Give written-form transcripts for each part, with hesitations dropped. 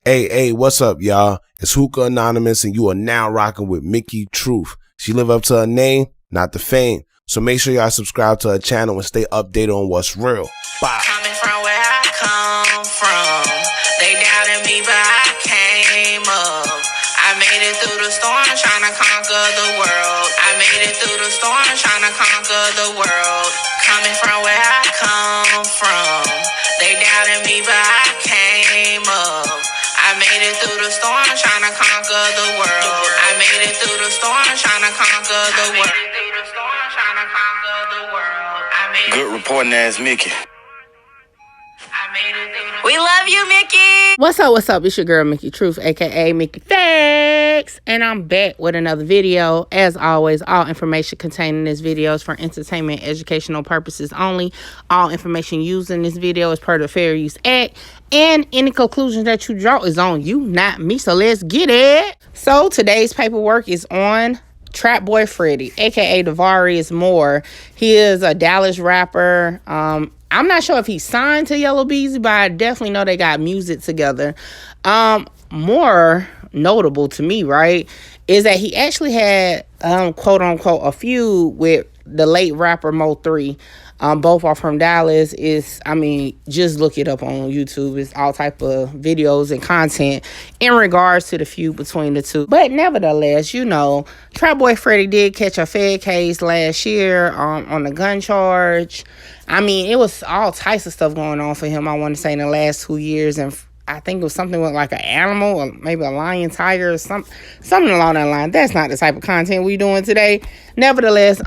Hey, what's up, y'all? It's Hookah Anonymous, and you are now rocking with Mickey Truth. She live up to her name, not the fame. So make sure y'all subscribe to her channel and stay updated on what's real. Bye. Coming from where I come from, they doubted me, but I came up. I made it through the storm, trying to conquer the world. I made it through the storm, trying to conquer the world. Coming from where I come from, they doubted me, but I came up. I made it through the storm, trying to conquer the world. I made it through the storm, trying to conquer the world. Good reporting ass Mickey. We love you, Mickey. What's up? It's your girl, Mickey Truth, aka Mickey Facts. And I'm back with another video. As always, all information contained in this video is for entertainment and educational purposes only. All information used in this video is per the Fair Use Act. And any conclusions that you draw is on you, not me. So let's get it. So today's paperwork is on TrapBoy Freddy, aka Devarius Moore. He is a Dallas rapper. I'm not sure if he's signed to Yellow Beezy, but I definitely know they got music together. More notable to me, right, is that he actually had, quote unquote, a feud with the late rapper Mo3. Both are from Dallas. Just look it up on YouTube. It's all type of videos and content in regards to the feud between the two. But nevertheless, TrapBoy Freddy did catch a Fed case last year on a gun charge. It was all types of stuff going on for him, I want to say, in the last 2 years. And I think it was something with like an animal, or maybe a lion, tiger, or something along that line. That's not the type of content we doing today. Nevertheless,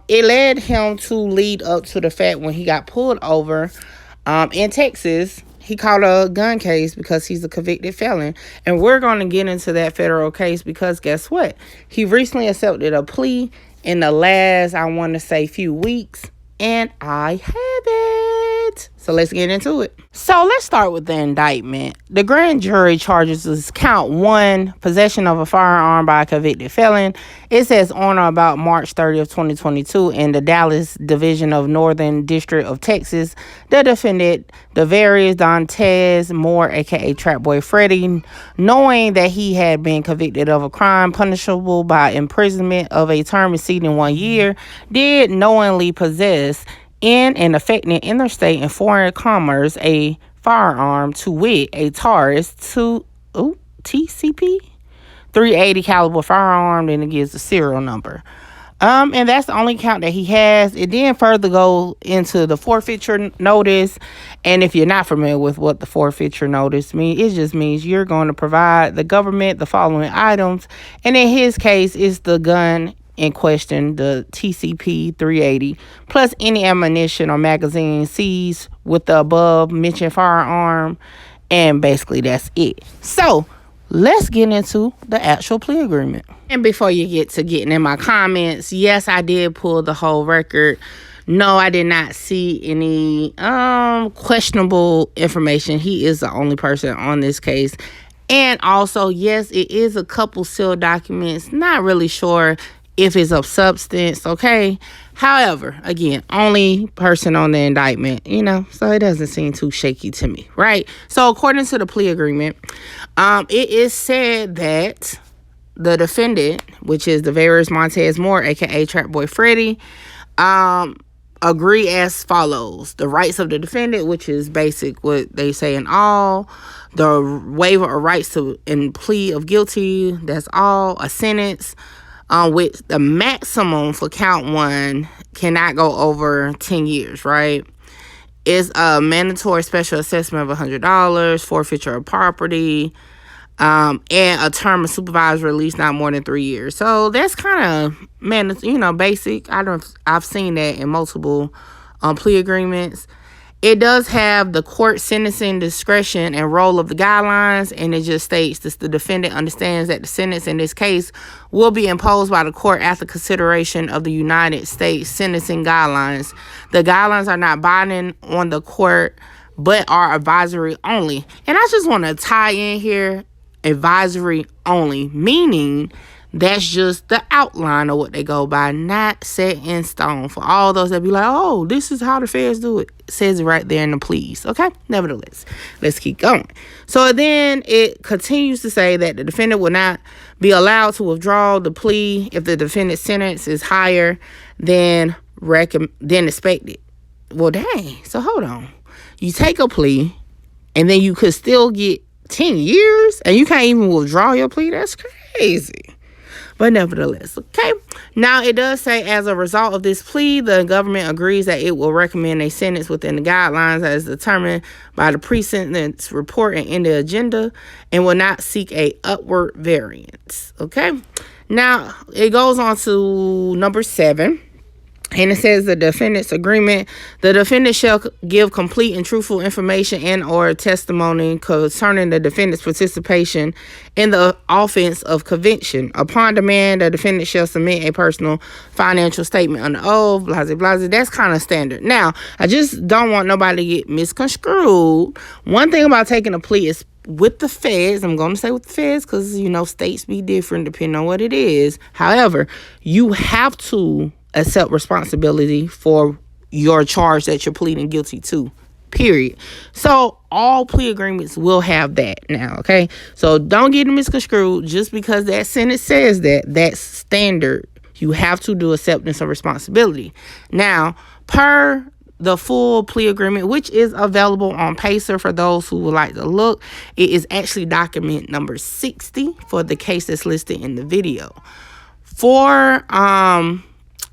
it led him to lead up to the fact when he got pulled over in Texas. He caught a gun case because he's a convicted felon. And we're going to get into that federal case because guess what? He recently accepted a plea in the last, I want to say, few weeks. And I have it. So let's get into it. So let's start with the indictment. The grand jury charges us count 1, possession of a firearm by a convicted felon. It says on or about March 30th, 2022 in the Dallas Division of Northern District of Texas. The defendant, Devarius Dantes Moore, aka TrapBoy Freddy, knowing that he had been convicted of a crime punishable by imprisonment of a term exceeding 1 year, did knowingly possess in and affecting interstate and foreign commerce a firearm, to wit, a Taurus TCP 380 caliber firearm, and it gives the serial number. And that's the only count that he has. It then further go into the forfeiture notice. And if you're not familiar with what the forfeiture notice means, it just means you're going to provide the government the following items. And in his case, it's the gun in question, the TCP 380, plus any ammunition or magazine seized with the above mentioned firearm. And basically that's it. So let's get into the actual plea agreement. And before you get to getting in my comments, yes, I did pull the whole record. No, I did not see any questionable information. He is the only person on this case. And also, yes, it is a couple sealed documents. Not really sure if it's of substance, okay? However, again, only person on the indictment, so it doesn't seem too shaky to me, right? So according to the plea agreement, it is said that the defendant, which is Devarius Montez Moore, aka TrapBoy Freddy, agree as follows: the rights of the defendant, which is basic what they say in all, the waiver of rights to in plea of guilty, that's all, a sentence, with the maximum for count 1 cannot go over 10 years, right? It's a mandatory special assessment of $100, forfeiture of property, and a term of supervised release not more than 3 years. So that's kind of, basic. I've seen that in multiple plea agreements. It does have the court sentencing discretion and role of the guidelines, and it just states that the defendant understands that the sentence in this case will be imposed by the court after consideration of the United States sentencing guidelines. The guidelines are not binding on the court, but are advisory only. And I just want to tie in here, advisory only, meaning That's just the outline of what they go by, not set in stone. For all those that be like, oh, this is how the feds do it. It says it right there in the pleas, okay? Nevertheless, let's keep going. So then it continues to say that the defendant will not be allowed to withdraw the plea if the defendant's sentence is higher than expected. Well, dang. So hold on. You take a plea, and then you could still get 10 years, and you can't even withdraw your plea? That's crazy. But nevertheless, okay. Now, it does say, as a result of this plea, the government agrees that it will recommend a sentence within the guidelines as determined by the pre-sentence report and in the agenda, and will not seek a upward variance, okay? Now, it goes on to number 7. And it says the defendant's agreement. The defendant shall give complete and truthful information and or testimony concerning the defendant's participation in the offense of conviction. Upon demand, the defendant shall submit a personal financial statement under oath, blah, blah, blah. That's kind of standard. Now, I just don't want nobody to get misconstrued. One thing about taking a plea is with the feds, I'm going to say with the feds because, you know, states be different depending on what it is. However, you have to accept responsibility for your charge that you're pleading guilty to, period. So all plea agreements will have that now, okay? So don't get misconstrued just because that sentence says that. That's standard. You have to do acceptance of responsibility. Now, per the full plea agreement, which is available on Pacer for those who would like to look, it is actually document number 60 for the case that's listed in the video. For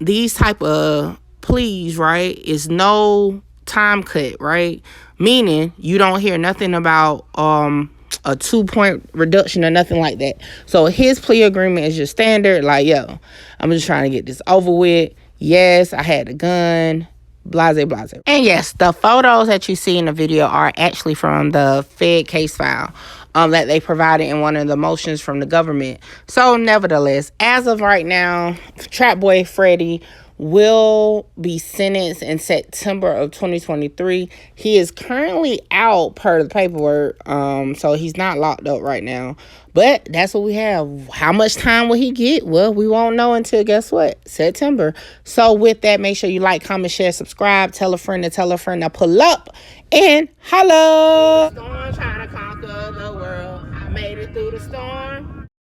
these type of pleas, right, is no time cut, right? Meaning you don't hear nothing about a 2-point reduction or nothing like that. So his plea agreement is just standard, like, yo, I'm just trying to get this over with. Yes, I had a gun, blase, blase. And yes, the photos that you see in the video are actually from the Fed case file that they provided in one of the motions from the government. So nevertheless, as of right now, TrapBoy Freddy will be sentenced in September of 2023. He is currently out per the paperwork, so he's not locked up right now. But that's what we have. How much time will he get? Well, we won't know until, guess what? September. So with that, make sure you like, comment, share, subscribe, tell a friend to tell a friend. Now pull up and holla.